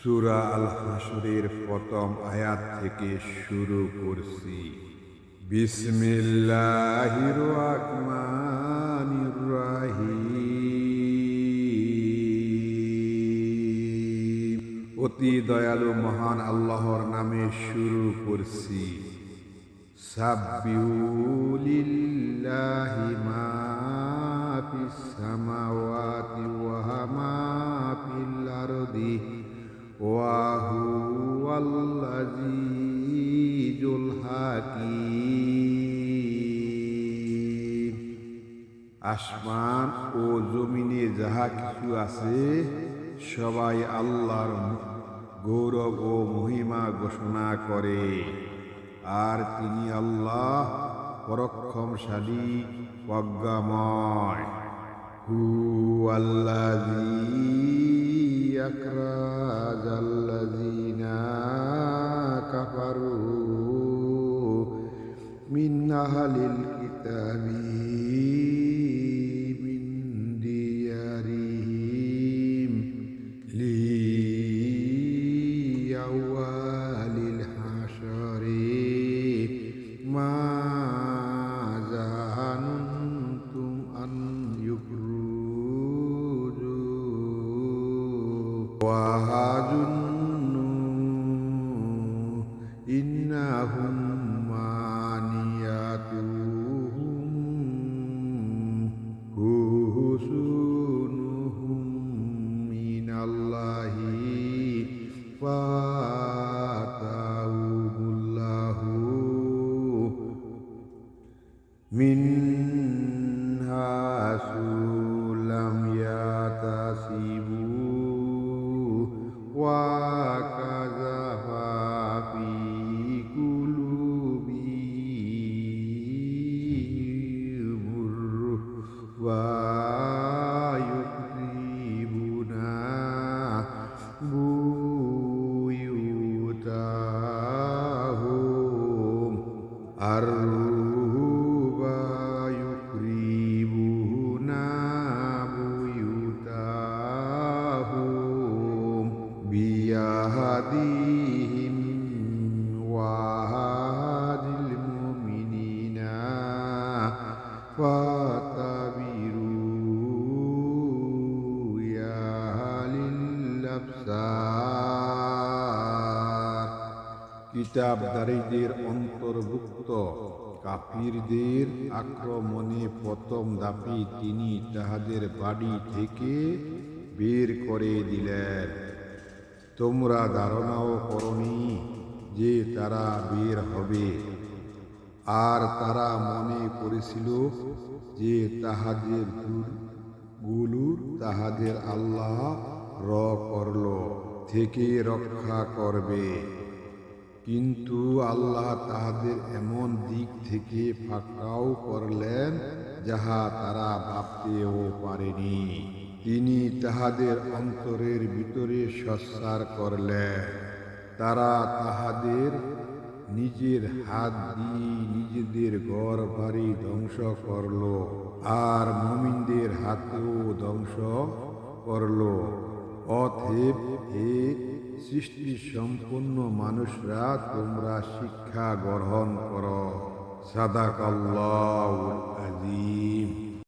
সূরা আল হাশরের প্রথম আয়াত থেকে শুরু করছি। বিসমিল্লাহির রাহমানির রাহিম। অতি দয়ালু মহান আল্লাহর নামে শুরু করছি। সাব্বিহু লিল্লাহি মা ফিস সামাওয়াতি ওয়া মা ফিল আরদি ওয়া হুয়াল আজিজুল হাকীম। আসমান ও জমিনে যাহা কিছু আছে সবাই আল্লাহর গৌরব ও মহিমা ঘোষণা করে। আর তিনি আল্লাহ পরাক্রমশালী, প্রজ্ঞাময়। হুয়াল্লাযী আখরাজাল্লাযীনা কাফারু মিন আহলিল কিতাবি মিন দিয়ারিহিম লিআওয়ালিল হাশরি মা জাহান্তুম আন ইউখরুজু ওয়া হাজুন্নু ইন্নাহুম মানিয়াতুহুম হুসনুহুম মিনাল্লাহি ফাতাহুমুল্লাহু মিন হাসুলাম ইয়াতাসিবু ওয়া কাযাফা ফি কুলুবিহিমুর ওয়া ইউখরিবুনা বুয়ুতাহুম আররুবা ইউখরিবুনা বুয়ুতাহুম বিয়াদিহিম ওয়া হাদিল মুমিনিনা ফাতাবিরু ইয়া আহলিল আবসার। কিতাবধারীদের অন্তর্ভুক্ত কাফিরদের আক্রমণে প্রথম দাপি তিনি তাহাদের বাড়ি থেকে বের করে দিলেন। তোমরা ধারণাও করনি যে তারা বের হবে, আর তারা মনে করেছিল যে তাহাদের গুলুর তাহাদের আল্লাহ করল থেকে রক্ষা করবে। কিন্তু আল্লাহ তাহাদের এমন দিক থেকে ফাঁকাও করলেন যাহা তারা ভাবতেও পারেনি। তিনি তাহাদের অন্তরের ভিতরে সঞ্চার করলেন। তারা তাহাদের নিজের হাত দিয়ে নিজেদের ঘর বাড়ি ধ্বংস করল, আর মুমিনদের হাতেও ধ্বংস করল। অতএব হে সৃষ্টি সম্পন্ন মানুষরা, তোমরা শিক্ষা গ্রহণ করো। সাদাকাল্লাহুল আযীম।